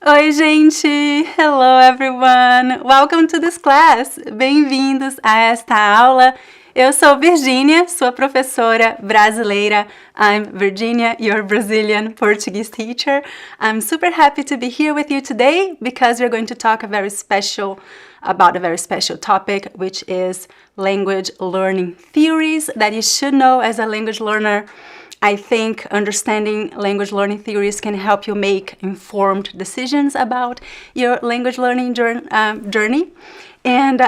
Oi, gente! Hello, everyone! Welcome to this class! Bem-vindos a esta aula. Eu sou Virginia, sua professora brasileira. I'm Virginia, your Brazilian Portuguese teacher. I'm super happy to be here with you today because we're going to talk about a very special topic, which is language learning theories that you should know as a language learner. I think understanding language learning theories can help you make informed decisions about your language learning journey. And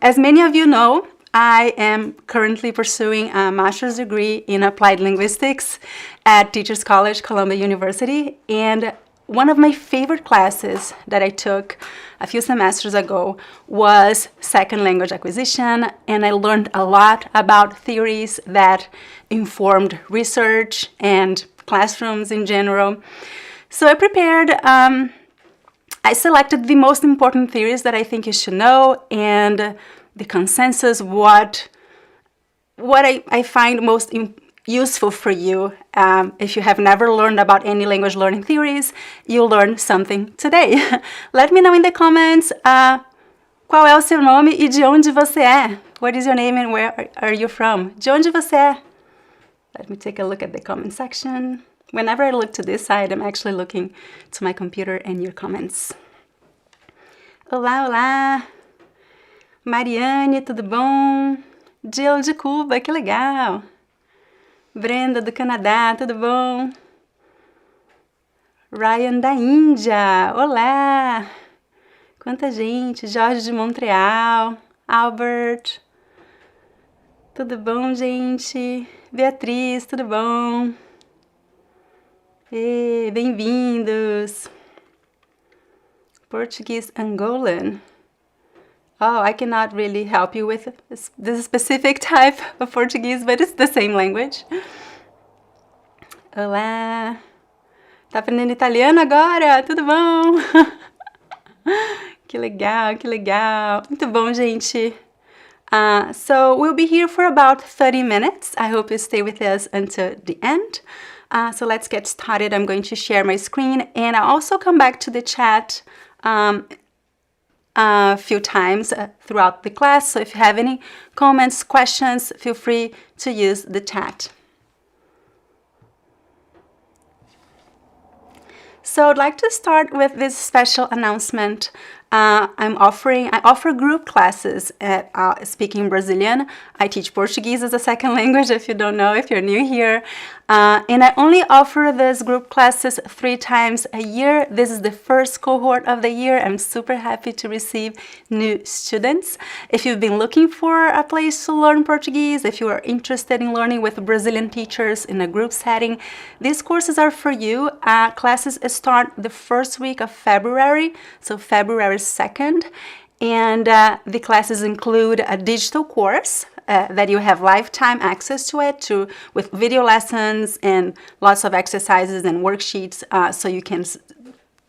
as many of you know, I am currently pursuing a master's degree in Applied Linguistics at Teachers College, Columbia University. And one of my favorite classes that I took a few semesters ago was second language acquisition, and I learned a lot about theories that informed research and classrooms in general. So I selected the most important theories that I think you should know and the consensus, what I find most useful for you. If you have never learned about any language learning theories, you'll learn something today. Let me know in the comments qual é o seu nome e de onde você é. What is your name and where are you from? De onde você é? Let me take a look at the comment section. Whenever I look to this side, I'm actually looking to my computer and your comments. Olá, olá! Mariane, tudo bom? Jill de Cuba, que legal! Brenda do Canadá, tudo bom? Ryan da Índia, olá! Quanta gente! Jorge de Montreal, Albert, tudo bom, gente? Beatriz, tudo bom? Bem-vindos! Portuguese Angolan. Oh, I cannot really help you with this specific type of Portuguese, but it's the same language. Olá! Tá aprendendo italiano agora? Tudo bom? Que legal, que legal. Muito bom, gente. So we'll be here for about 30 minutes. I hope you stay with us until the end. So let's get started. I'm going to share my screen, and I'll also come back to the chat a few times throughout the class. So if you have any comments, questions, feel free to use the chat. So I'd like to start with this special announcement. I offer group classes at Speaking Brazilian. I teach Portuguese as a second language, if you don't know, if you're new here. And I only offer these group classes 3 times a year. This is the first cohort of the year. I'm super happy to receive new students. If you've been looking for a place to learn Portuguese, if you are interested in learning with Brazilian teachers in a group setting, these courses are for you. Classes start the first week of February, so February 2nd, and the classes include a digital course that you have lifetime access to it, with video lessons and lots of exercises and worksheets, so you can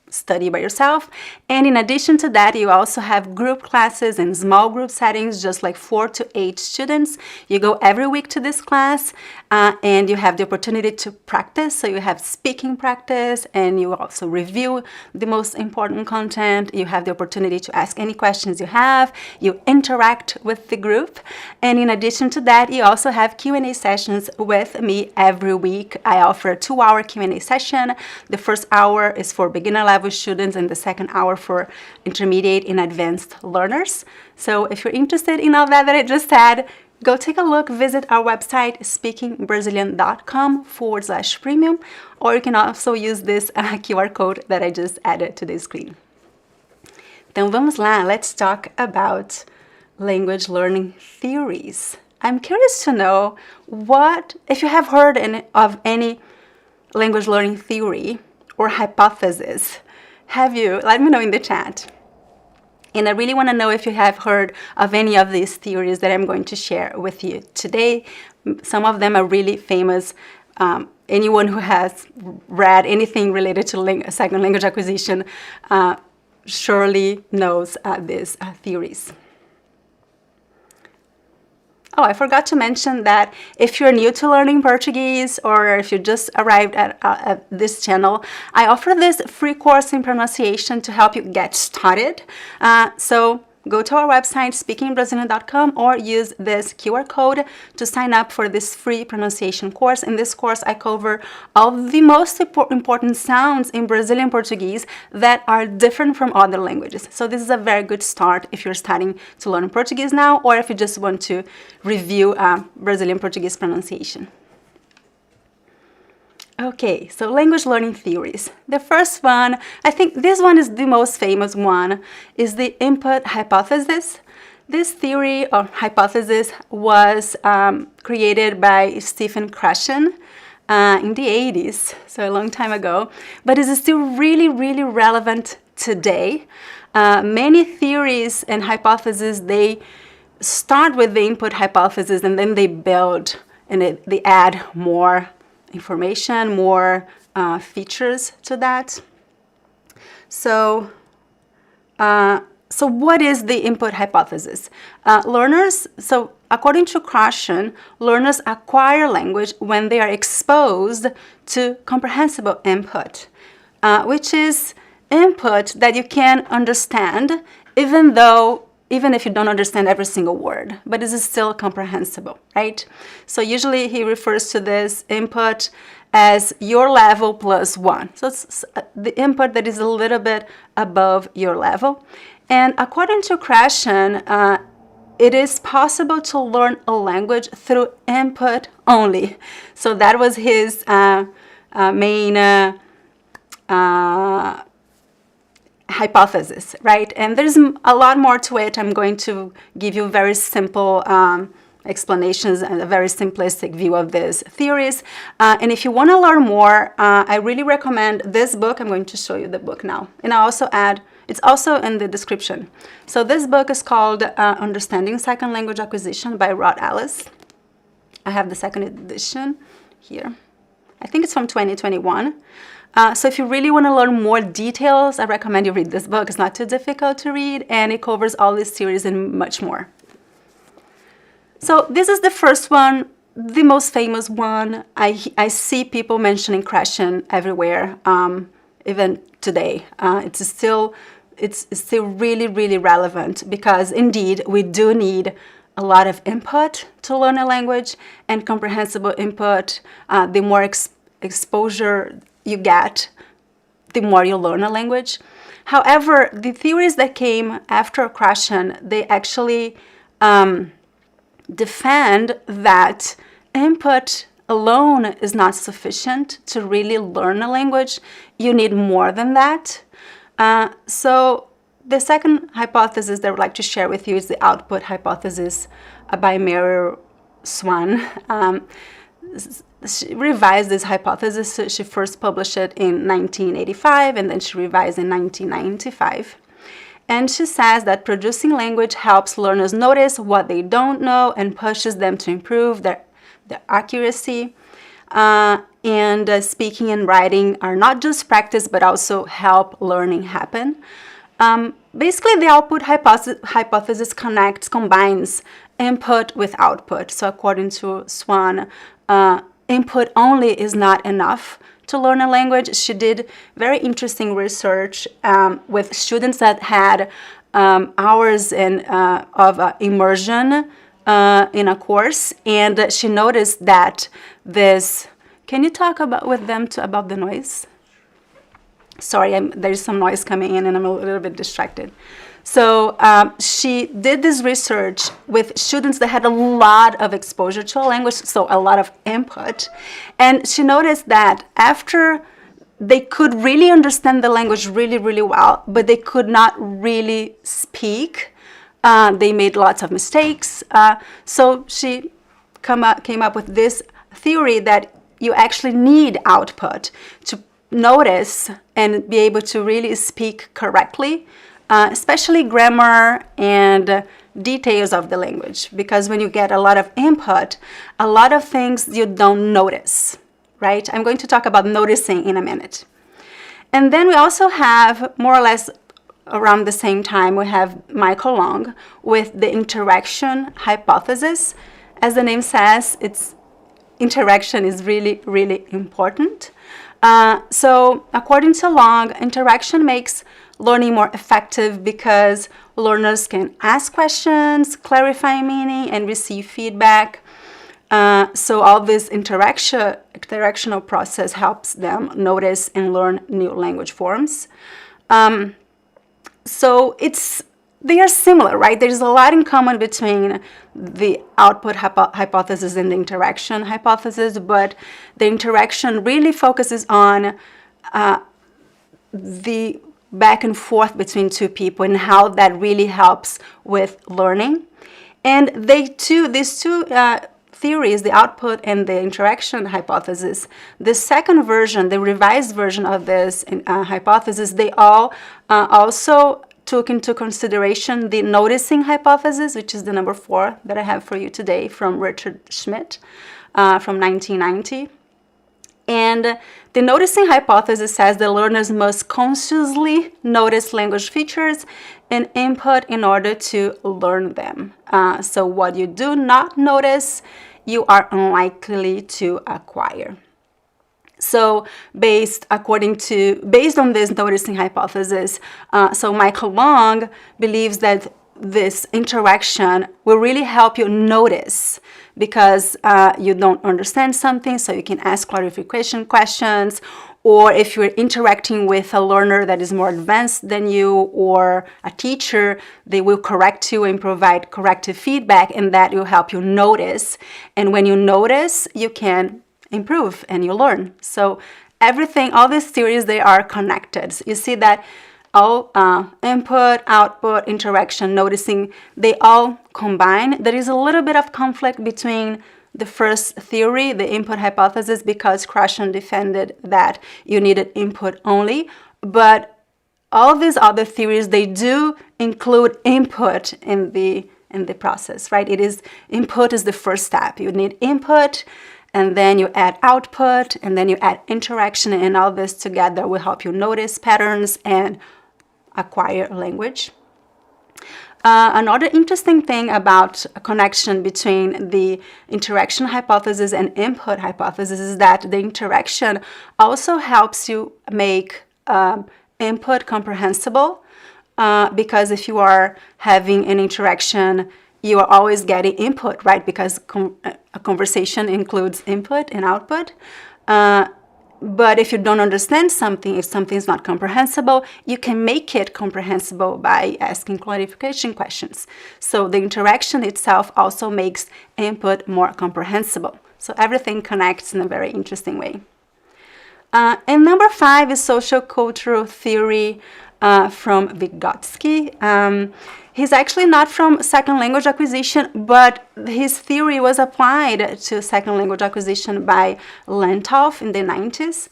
study by yourself. And in addition to that, you also have group classes in small group settings, just like 4 to 8 students. You go every week to this class, and you have the opportunity to practice. So you have speaking practice, and you also review the most important content. You have the opportunity to ask any questions you have. You interact with the group. And in addition to that, you also have Q&A sessions with me every week. I offer a 2-hour Q&A session. The first hour is for beginner level students, and the second hour for intermediate and advanced learners. So if you're interested in all that I just said, go take a look, visit our website, speakingbrazilian.com/premium, or you can also use this QR code that I just added to the screen. Então vamos lá, let's talk about language learning theories. I'm curious to know if you have heard of any language learning theory or hypothesis. Have you? Let me know in the chat. And I really want to know if you have heard of any of these theories that I'm going to share with you today. Some of them are really famous. Anyone who has read anything related to second language acquisition surely knows these theories. Oh, I forgot to mention that if you're new to learning Portuguese or if you just arrived at this channel, I offer this free course in pronunciation to help you get started. So go to our website, speakingbrazilian.com, or use this QR code to sign up for this free pronunciation course. In this course, I cover all the most important sounds in Brazilian Portuguese that are different from other languages. So this is a very good start if you're starting to learn Portuguese now, or if you just want to review Brazilian Portuguese pronunciation. Okay, so language learning theories. The first one, I think this one is the most famous one, is the input hypothesis. This theory or hypothesis was created by Stephen Krashen in the 80s, so a long time ago, but is still really, really relevant today. Many theories and hypotheses, they start with the input hypothesis and then they build and they add more information, more features to that. So what is the input hypothesis? So according to Krashen, learners acquire language when they are exposed to comprehensible input, which is input that you can understand even if you don't understand every single word, but it is still comprehensible, right? So usually he refers to this input as your level plus one. So it's the input that is a little bit above your level. And according to Krashen, it is possible to learn a language through input only. So that was his main hypothesis, right? And there's a lot more to it. I'm going to give you very simple explanations and a very simplistic view of these theories. And if you want to learn more, I really recommend this book. I'm going to show you the book now. And I also add, it's also in the description. So this book is called Understanding Second Language Acquisition by Ellis. I have the second edition here. I think it's from 2021. So if you really want to learn more details, I recommend you read this book. It's not too difficult to read, and it covers all these theories and much more. So this is the first one, the most famous one. I see people mentioning Krashen everywhere, even today. It's still really, really relevant because indeed we do need a lot of input to learn a language, and comprehensible input, the more exposure you get, the more you learn a language. However, the theories that came after Krashen, they actually defend that input alone is not sufficient to really learn a language. You need more than that. So the second hypothesis that I would like to share with you is the output hypothesis by Mary Swan. She revised this hypothesis. She first published it in 1985, and then she revised in 1995. And she says that producing language helps learners notice what they don't know and pushes them to improve their accuracy. And speaking and writing are not just practice, but also help learning happen. Basically, the output hypothesis combines input with output. So according to Swan, input only is not enough to learn a language. She did very interesting research with students that had hours of immersion in a course, and she noticed that this. Can you talk with them about the noise? Sorry, there's some noise coming in and I'm a little bit distracted. So she did this research with students that had a lot of exposure to a language, so a lot of input. And she noticed that after they could really understand the language really, really well, but they could not really speak. They made lots of mistakes. So she came up with this theory that you actually need output to notice and be able to really speak correctly, especially grammar and details of the language. Because when you get a lot of input, a lot of things you don't notice, right? I'm going to talk about noticing in a minute. And then we also have, more or less around the same time, we have Michael Long with the interaction hypothesis. as the name says, interaction is really, really important. So according to Long, interaction makes learning more effective because learners can ask questions, clarify meaning, and receive feedback. So all this interactional process helps them notice and learn new language forms. So they are similar, right? There's a lot in common between the output hypothesis and the interaction hypothesis, but the interaction really focuses on the back and forth between two people and how that really helps with learning. And these two theories, the output and the interaction hypothesis, the second version, the revised version of this hypothesis, they all also took into consideration the noticing hypothesis, which is the number 4 that I have for you today from Richard Schmidt from 1990. And the noticing hypothesis says that learners must consciously notice language features and input in order to learn them. So what you do not notice, you are unlikely to acquire. So based on this noticing hypothesis, so Michael Long believes that this interaction will really help you notice because you don't understand something, so you can ask clarification questions, or if you're interacting with a learner that is more advanced than you or a teacher, they will correct you and provide corrective feedback, and that will help you notice. And when you notice, you can improve and you learn. So everything, all these theories, they are connected. So you see that all input, output, interaction, noticing, they all combine. There is a little bit of conflict between the first theory, the input hypothesis, because Krashen defended that you needed input only, but all these other theories, they do include input in the process, right? Input is the first step. You need input, and then you add output, and then you add interaction, and all this together will help you notice patterns and acquire language. Another interesting thing about a connection between the interaction hypothesis and input hypothesis is that the interaction also helps you make input comprehensible, because if you are having an interaction, you are always getting input, right? Because a conversation includes input and output. But if you don't understand something, if something is not comprehensible, you can make it comprehensible by asking clarification questions. So the interaction itself also makes input more comprehensible. So everything connects in a very interesting way. And number 5 is sociocultural theory from Vygotsky. He's actually not from second language acquisition, but his theory was applied to second language acquisition by Lentoff in the 90s.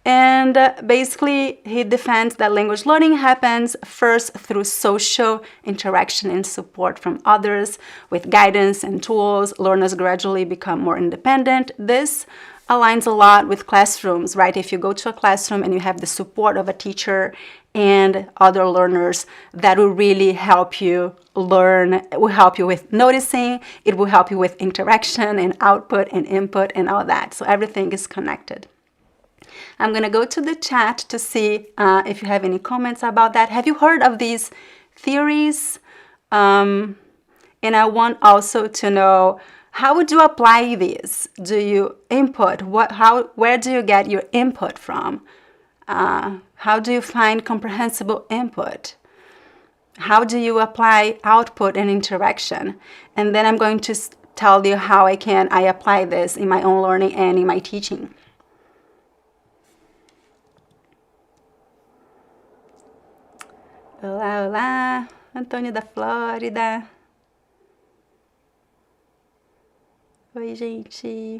And basically, he defends that language learning happens first through social interaction and support from others. With guidance and tools, learners gradually become more independent. This aligns a lot with classrooms, right? If you go to a classroom and you have the support of a teacher and other learners, that will really help you learn. It will help you with noticing. It will help you with interaction and output and input and all that. So everything is connected. I'm going to go to the chat to see if you have any comments about that. Have you heard of these theories? And I want also to know, how would you apply these? Do you input? Where do you get your input from? How do you find comprehensible input? How do you apply output and interaction? And then I'm going to tell you how I apply this in my own learning and in my teaching. Olá, olá, Antônio da Flórida. Oi, gente.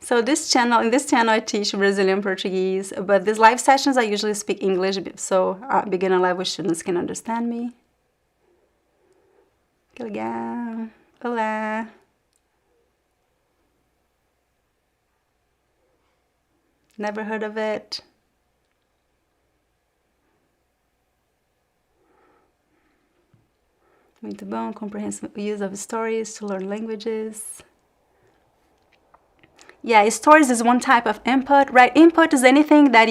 So in this channel I teach Brazilian Portuguese, but these live sessions I usually speak English so beginner level students can understand me. Que legal. Olá. Never heard of it. Muito bom. Comprehensive use of stories to learn languages. Yeah, stories is one type of input, right? Input is anything that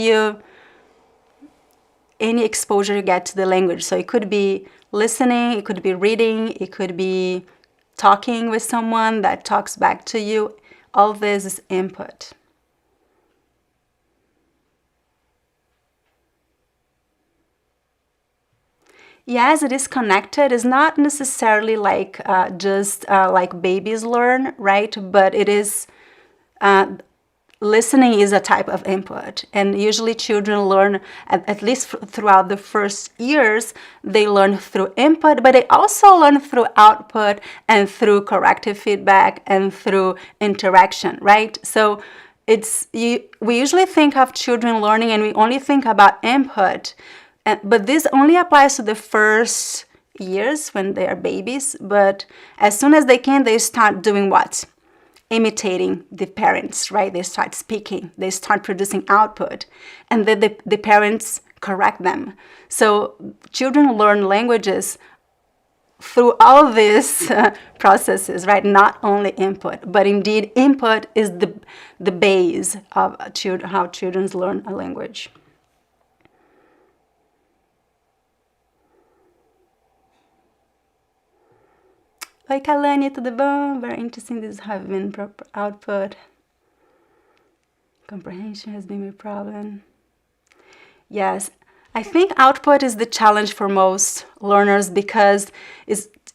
any exposure you get to the language. So it could be listening, it could be reading, it could be talking with someone that talks back to you. All this is input. Yes, it is connected. It's not necessarily like just like babies learn, right? But it is, listening is a type of input. And usually children learn, at least throughout the first years, they learn through input, but they also learn through output and through corrective feedback and through interaction, right? So we usually think of children learning and we only think about input. But this only applies to the first years when they are babies. But as soon as they can, they start doing what? Imitating the parents, right? They start speaking. They start producing output. And then the parents correct them. So children learn languages through all these processes, right? Not only input, but indeed input is the base of how children learn a language. Oi, Kalani, tudo bom? Very interesting. This have been proper output. Comprehension has been my problem. Yes, I think output is the challenge for most learners because,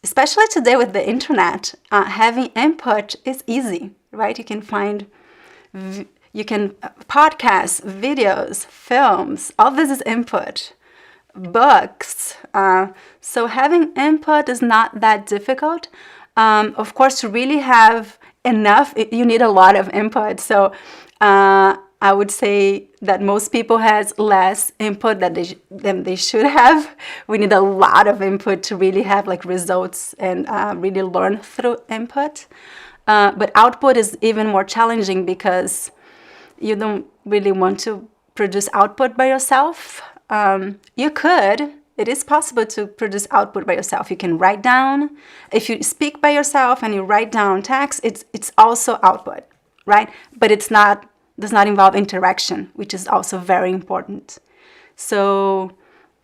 especially today with the internet, having input is easy, right? You can find, podcasts, videos, films, all this is input. Books. So having input is not that difficult. Of course, to really have enough, you need a lot of input. So I would say that most people has less input than they should have. We need a lot of input to really have like results and really learn through input. But output is even more challenging because you don't really want to produce output by yourself. You could. It is possible to produce output by yourself. You can write down. If you speak by yourself and you write down text, it's also output, right? But does not involve interaction, which is also very important. So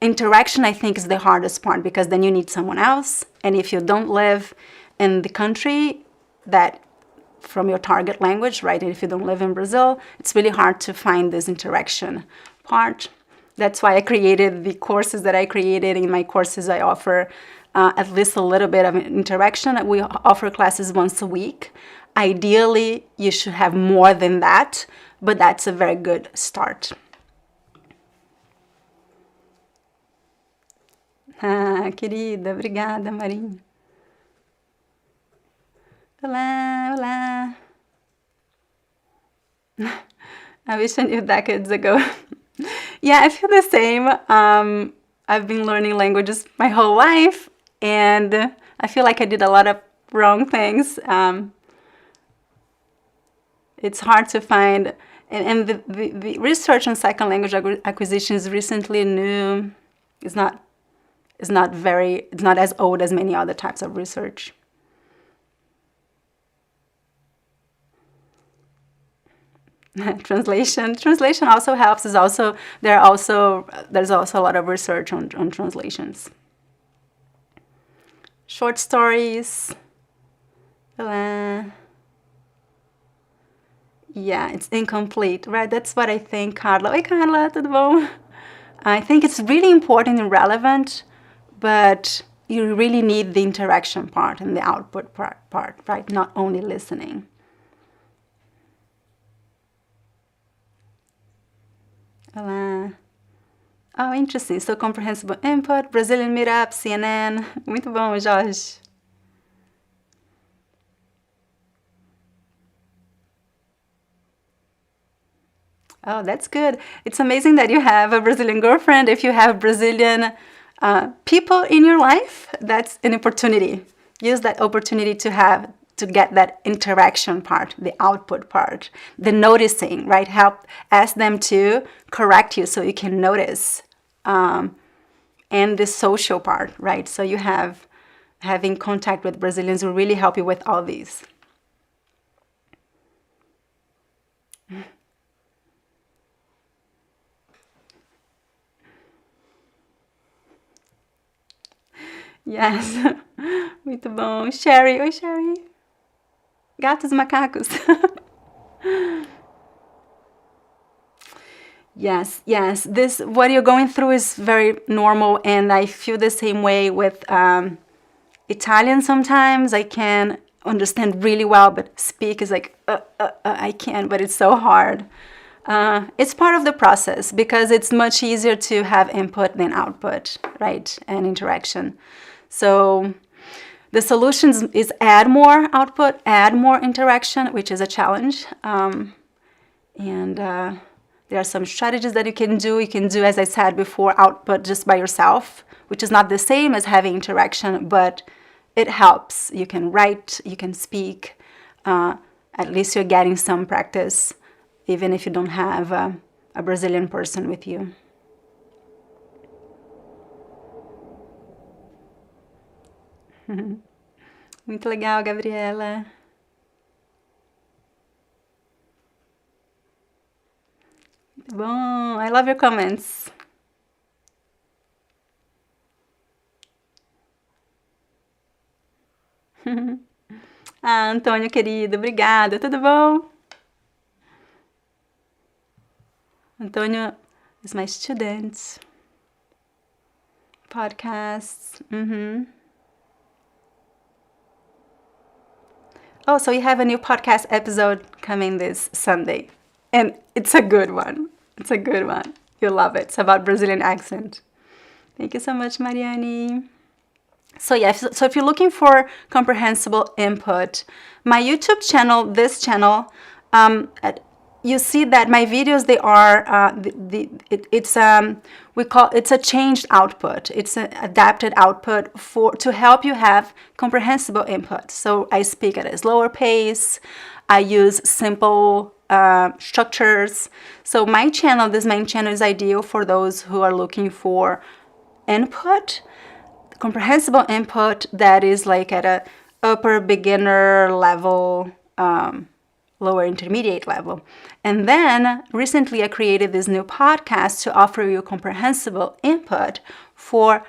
interaction, I think, is the hardest part because then you need someone else. And if you don't live in the country that from your target language, right? And if you don't live in Brazil, it's really hard to find this interaction part. That's why I created the courses that I created. In my courses, I offer at least a little bit of interaction. We offer classes once a week. Ideally, you should have more than that, but that's a very good start. Querida, obrigada, Marinha. Olá, olá. I wish I knew decades ago. Yeah, I feel the same. I've been learning languages my whole life, and I feel like I did a lot of wrong things. It's hard to find, and the research on second language acquisition is recently new. It's not as old as many other types of research. Translation also helps. There's also a lot of research on translations. Short stories. Yeah, it's incomplete, right? That's what I think, Carla. Oi, Carla, tudo bom? I think it's really important and relevant, but you really need the interaction part and the output part, right? Not only listening. Olá. Oh, interesting. So comprehensible input, Brazilian meetup, CNN. Muito bom, Jorge. Oh, that's good. It's amazing that you have a Brazilian girlfriend. If you have Brazilian people in your life, that's an opportunity. Use that opportunity to get that interaction part, the output part, the noticing, right? Ask them to correct you so you can notice. And the social part, right? So you have having contact with Brazilians will really help you with all these. Yes. Muito bom. Sherry. Oi, Sherry. Gatos macacos. Yes, yes. What you're going through is very normal, and I feel the same way with Italian sometimes. I can understand really well, but speak is like, I can, but it's so hard. It's part of the process because it's much easier to have input than output, right? And interaction. So the solutions is add more output, add more interaction, which is a challenge. There are some strategies that you can do. You can do, as I said before, output just by yourself, which is not the same as having interaction, but it helps. You can write, you can speak. At least you're getting some practice, even if you don't have a Brazilian person with you. Muito legal, Gabriela. Bom, I love your comments. Antônio querido, obrigada. Tudo bom? Antônio is my student. Podcasts. Oh, so you have a new podcast episode coming this Sunday. And it's a good one. It's a good one. You'll love it. It's about Brazilian accent. Thank you so much, Mariani. So yeah, so if you're looking for comprehensible input, my YouTube channel, this channel, you see that my videos, they are it's a changed output. It's an adapted output to help you have comprehensible input. So I speak at a slower pace. I use simple structures. So my channel, this main channel, is ideal for those who are looking for input, comprehensible input that is like at a upper beginner level, lower intermediate level. And then recently I created this new podcast to offer you comprehensible input for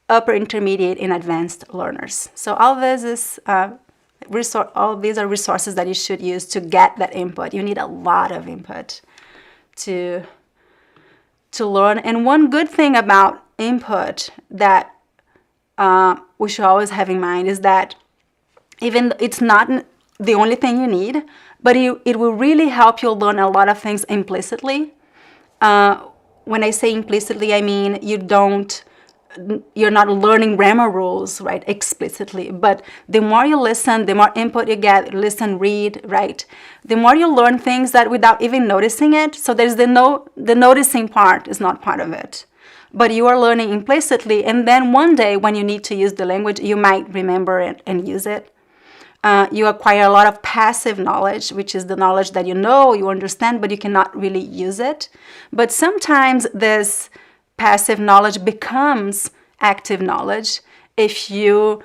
upper intermediate and advanced learners. So all this is all these are resources that you should use to get that input. You need a lot of input to learn. And one good thing about input that we should always have in mind is that even it's not the only thing you need, but it will really help you learn a lot of things implicitly. When I say implicitly, I mean you're not learning grammar rules, right, explicitly. But the more you listen, the more input you get, listen, read, right, the more you learn things that without even noticing it. So there's the noticing part is not part of it. But you are learning implicitly, and then one day when you need to use the language, you might remember it and use it. You acquire a lot of passive knowledge, which is the knowledge that you know, you understand, but you cannot really use it. But sometimes this passive knowledge becomes active knowledge if you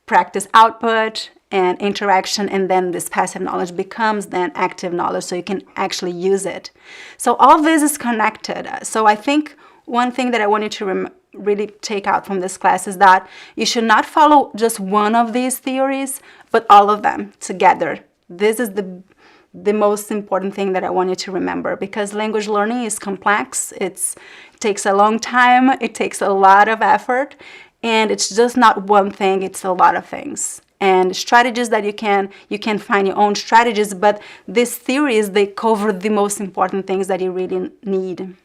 practice output and interaction, and then this passive knowledge becomes then active knowledge, so you can actually use it. So all this is connected. So I think one thing that I wanted to really take out from this class is that you should not follow just one of these theories, but all of them together. This is the most important thing that I want you to remember, because language learning is complex. It takes a long time. It takes a lot of effort, and it's just not one thing. It's a lot of things. And strategies that you can find your own strategies, but these theories, they cover the most important things that you really need.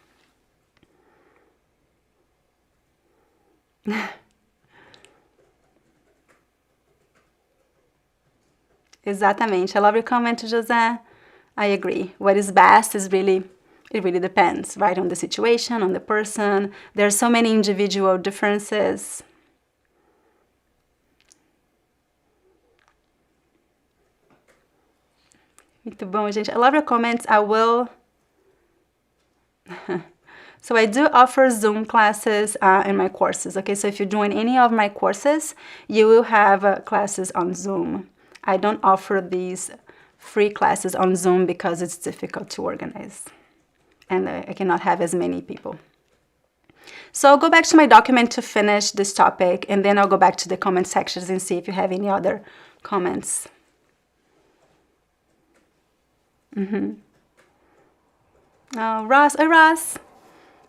Exatamente. I love your comment, José. I agree. What is best is it really depends, right, on the situation, on the person. There are so many individual differences. Muito bom, gente. I love your comments. I will So I do offer Zoom classes in my courses. Okay, so if you join any of my courses, you will have classes on Zoom. I don't offer these free classes on Zoom because it's difficult to organize, and I cannot have as many people. So I'll go back to my document to finish this topic, and then I'll go back to the comment sections and see if you have any other comments. Ross.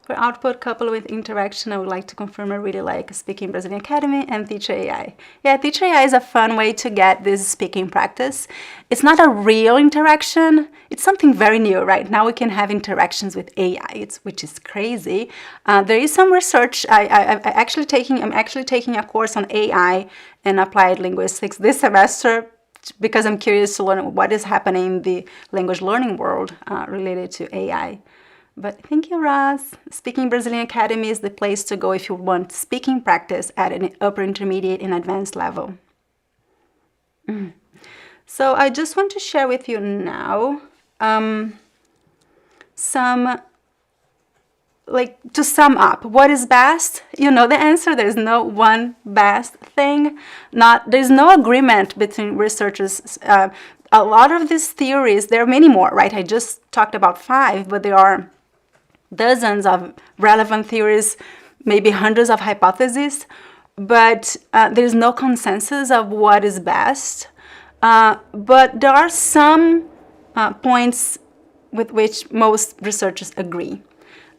For output coupled with interaction, I would like to confirm I really like Speaking Brazilian Academy and Teacher AI. Yeah, Teacher AI is a fun way to get this speaking practice. It's not a real interaction. It's something very new, right? Now we can have interactions with AI, which is crazy. There is some research. I'm actually taking a course on AI and Applied Linguistics this semester because I'm curious to learn what is happening in the language learning world related to AI. But thank you, Ross. Speaking Brazilian Academy is the place to go if you want speaking practice at an upper intermediate and advanced level. So I just want to share with you now to sum up, what is best? You know the answer. There's no one best thing. There's no agreement between researchers. A lot of these theories, there are many more, right? I just talked about 5, but there are dozens of relevant theories, maybe hundreds of hypotheses, but there's no consensus of what is best. But there are some points with which most researchers agree.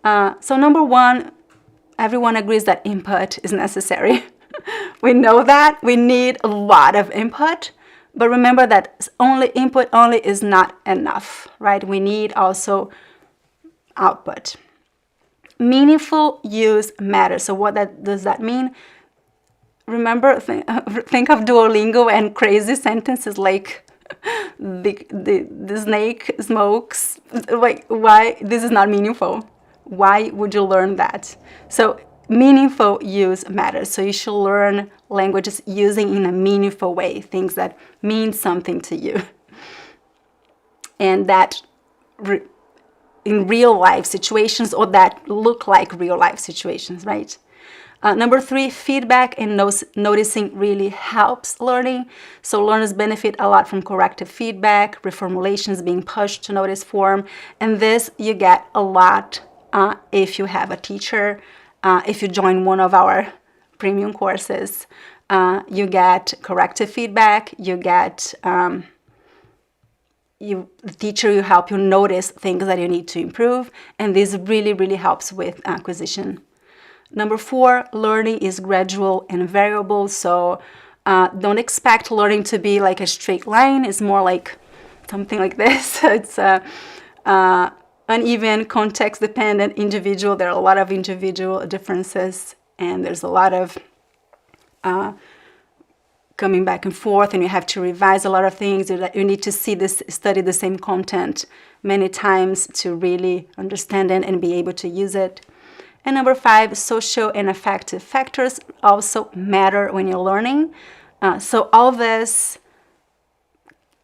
So number 1, everyone agrees that input is necessary. We know that. We need a lot of input. But remember that input only is not enough, right? We need also output. Meaningful use matters. So what does that mean? Remember, think of Duolingo and crazy sentences like the snake smokes. Like, why? This is not meaningful. Why would you learn that? So meaningful use matters. So you should learn languages using in a meaningful way, things that mean something to you. And that in real life situations, or that look like real life situations, right? Number 3, feedback and noticing really helps learning. So learners benefit a lot from corrective feedback, reformulations, being pushed to notice form. And this you get a lot if you have a teacher. If you join one of our premium courses, you get corrective feedback, you get the teacher will help you notice things that you need to improve, and this really, really helps with acquisition. Number 4, learning is gradual and variable, so don't expect learning to be like a straight line. It's more like something like this. It's uneven, context-dependent, individual. There are a lot of individual differences, and there's a lot of coming back and forth, and you have to revise a lot of things. You need to study the same content many times to really understand it and be able to use it. And number 5, social and affective factors also matter when you're learning. So all this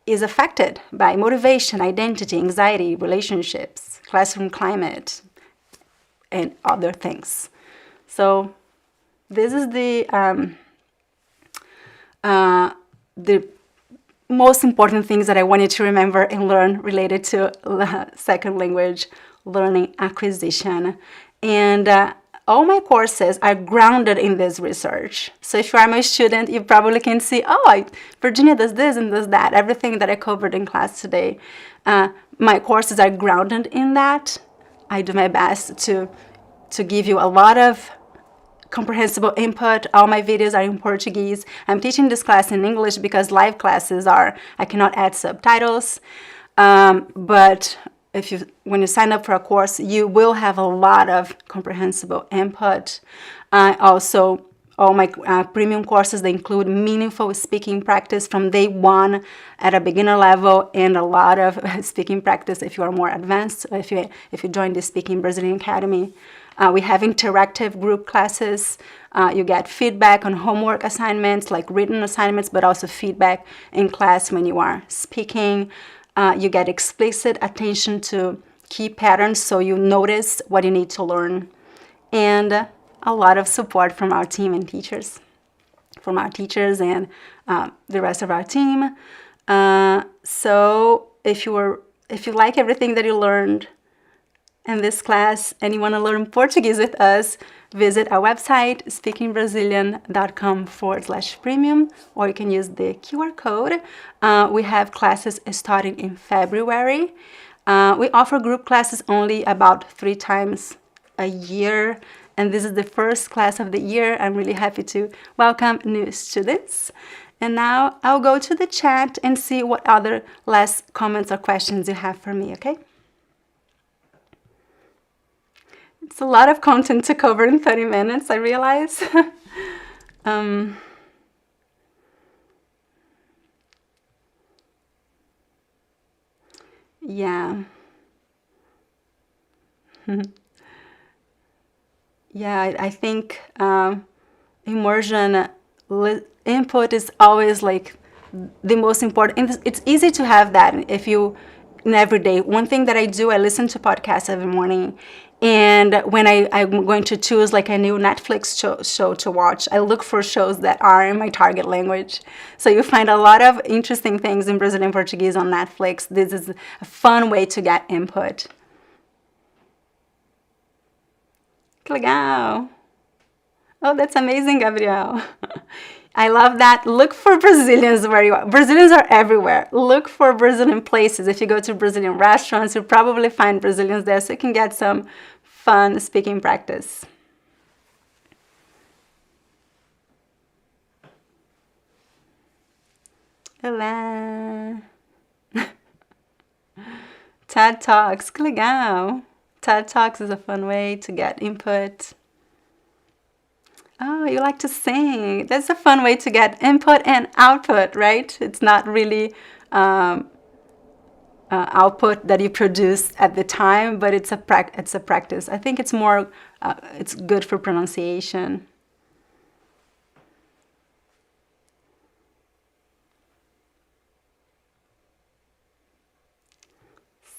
is affected by motivation, identity, anxiety, relationships, classroom climate, and other things. So this is the most important things that I want you to remember and learn related to second language learning acquisition. And all my courses are grounded in this research. So if you are my student, you probably can see, Virginia does this and does that. Everything that I covered in class today, my courses are grounded in that. I do my best to give you a lot of comprehensible input. All my videos are in Portuguese. I'm teaching this class in English because live classes I cannot add subtitles. But when you sign up for a course, you will have a lot of comprehensible input. Also, all my premium courses, they include meaningful speaking practice from day 1 at a beginner level, and a lot of speaking practice if you are more advanced, if you join the Speaking Brazilian Academy. We have interactive group classes. You get feedback on homework assignments, like written assignments, but also feedback in class when you are speaking. You get explicit attention to key patterns so you notice what you need to learn. And a lot of support from our team and teachers, from our teachers and the rest of our team. So if you like everything that you learned in this class and you want to learn Portuguese with us, visit our website, speakingbrazilian.com/premium, or you can use the QR code. We have classes starting in February. We offer group classes only about 3 times a year, and this is the first class of the year. I'm really happy to welcome new students. And now I'll go to the chat and see what other last comments or questions you have for me, okay? It's a lot of content to cover in 30 minutes, I realize. Yeah. Yeah, I think immersion input is always like the most important. And it's easy to have that if you, in every day. One thing that I do, I listen to podcasts every morning. And when I'm going to choose like a new Netflix show to watch, I look for shows that are in my target language. So you find a lot of interesting things in Brazilian Portuguese on Netflix. This is a fun way to get input. Que legal! Oh, that's amazing, Gabriel. I love that. Look for Brazilians where you are. Brazilians are everywhere. Look for Brazilian places. If you go to Brazilian restaurants, you'll probably find Brazilians there, so you can get some fun speaking practice. Olá! TED Talks, que legal! TED Talks is a fun way to get input. Oh, you like to sing. That's a fun way to get input and output, right? It's not really output that you produce at the time, but it's a practice. I think it's more, it's good for pronunciation.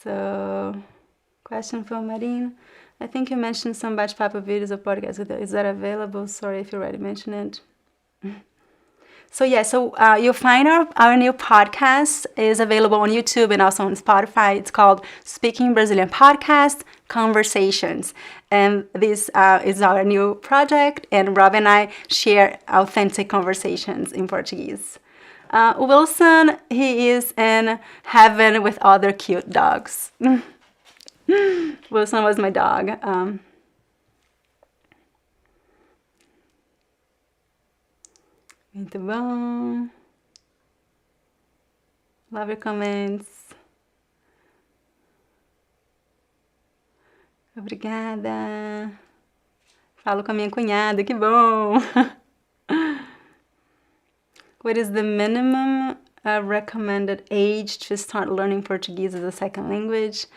So, question from Marine. I think you mentioned some bate-papo videos or podcasts. Is that available? Sorry if you already mentioned it. So yeah, you'll find our new podcast is available on YouTube and also on Spotify. It's called Speaking Brazilian Podcast Conversations. And this is our new project, and Rob and I share authentic conversations in Portuguese. Wilson, he is in heaven with other cute dogs. Wilson was my dog. Muito bom. Love your comments. Obrigada. Falo com a minha cunhada, que bom. What is the minimum recommended age to start learning Portuguese as a second language?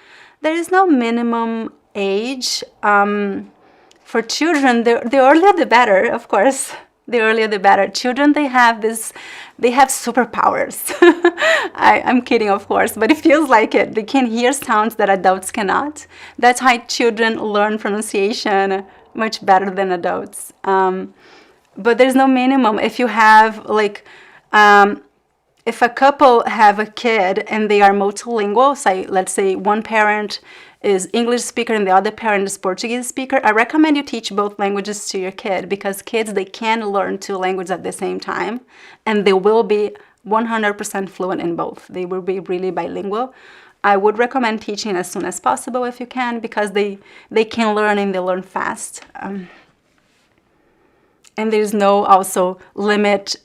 There is no minimum age. For children, the earlier the better, of course. The earlier the better. Children, they have superpowers. I'm kidding, of course, but it feels like it. They can hear sounds that adults cannot. That's why children learn pronunciation much better than adults. But there's no minimum. If you have if a couple have a kid and they are multilingual, say, let's say one parent is English speaker and the other parent is Portuguese speaker, I recommend you teach both languages to your kid, because kids, they can learn 2 languages at the same time, and they will be 100% fluent in both. They will be really bilingual. I would recommend teaching as soon as possible if you can, because they can learn and they learn fast. And there's no also limit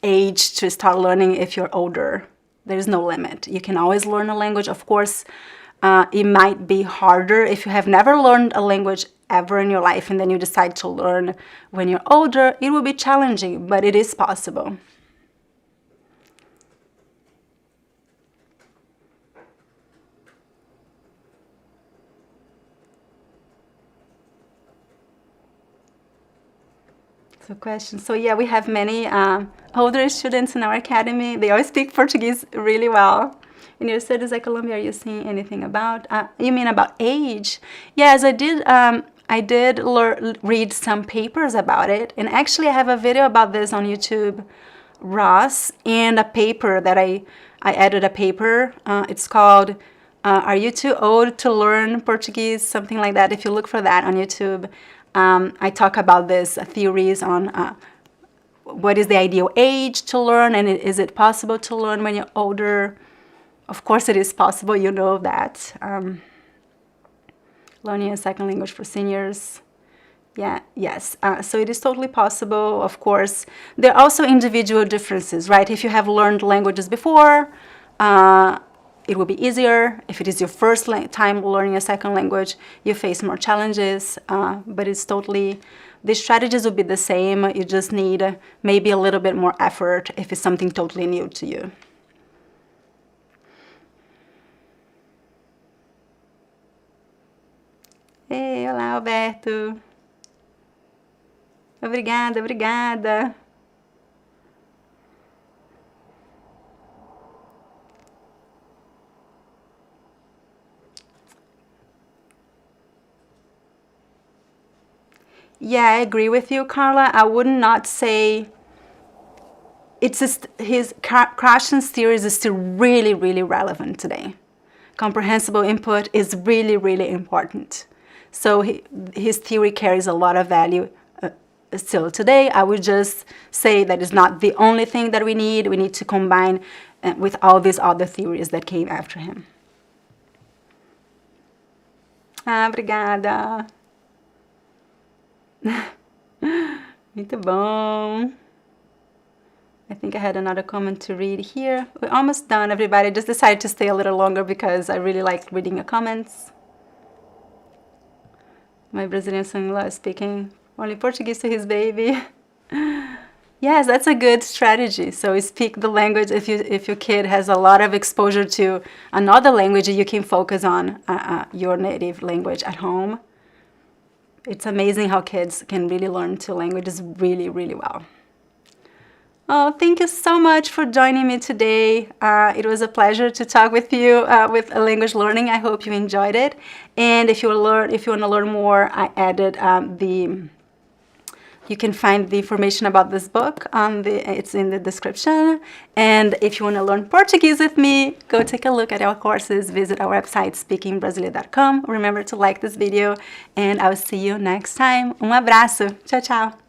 age to start learning if you're older. There's no limit. You can always learn a language. Of course, it might be harder if you have never learned a language ever in your life and then you decide to learn when you're older. It will be challenging, but it is possible. So questions. So yeah, we have many older students in our academy. They all speak Portuguese really well. In your studies at Columbia, are you seeing anything about? You mean about age? Yes, I did. I did read some papers about it, and actually I have a video about this on YouTube, Ross, and a paper that I added a paper. It's called "Are You Too Old to Learn Portuguese?" Something like that. If you look for that on YouTube, I talk about this theories on what is the ideal age to learn, and is it possible to learn when you're older? Of course it is possible, you know that. Learning a second language for seniors. Yeah, yes. So it is totally possible, of course. There are also individual differences, right? If you have learned languages before, it will be easier. If it is your first time learning a second language, you face more challenges, but it's totally, the strategies will be the same. You just need maybe a little bit more effort if it's something totally new to you. Ei, olá, Alberto. Obrigada, obrigada. Yeah, I agree with you, Carla. I would not say it's just his Krashen's theories is still really, really relevant today. Comprehensible input is really, really important. So his theory carries a lot of value still today. I would just say that it's not the only thing that we need. We need to combine with all these other theories that came after him. Obrigada. Muito bom. I think I had another comment to read here. We're almost done, everybody. I just decided to stay a little longer because I really like reading your comments. My Brazilian son-in-law is speaking only Portuguese to his baby. Yes, that's a good strategy. So you speak the language. If your kid has a lot of exposure to another language, you can focus on your native language at home. It's amazing how kids can really learn two languages really, really well. Oh, thank you so much for joining me today. It was a pleasure to talk with you with language learning. I hope you enjoyed it. And if you want to learn more, I added you can find the information about this book it's in the description. And if you want to learn Portuguese with me, go take a look at our courses. Visit our website, speakingbrasilia.com. Remember to like this video, and I'll see you next time. Um abraço. Tchau, tchau.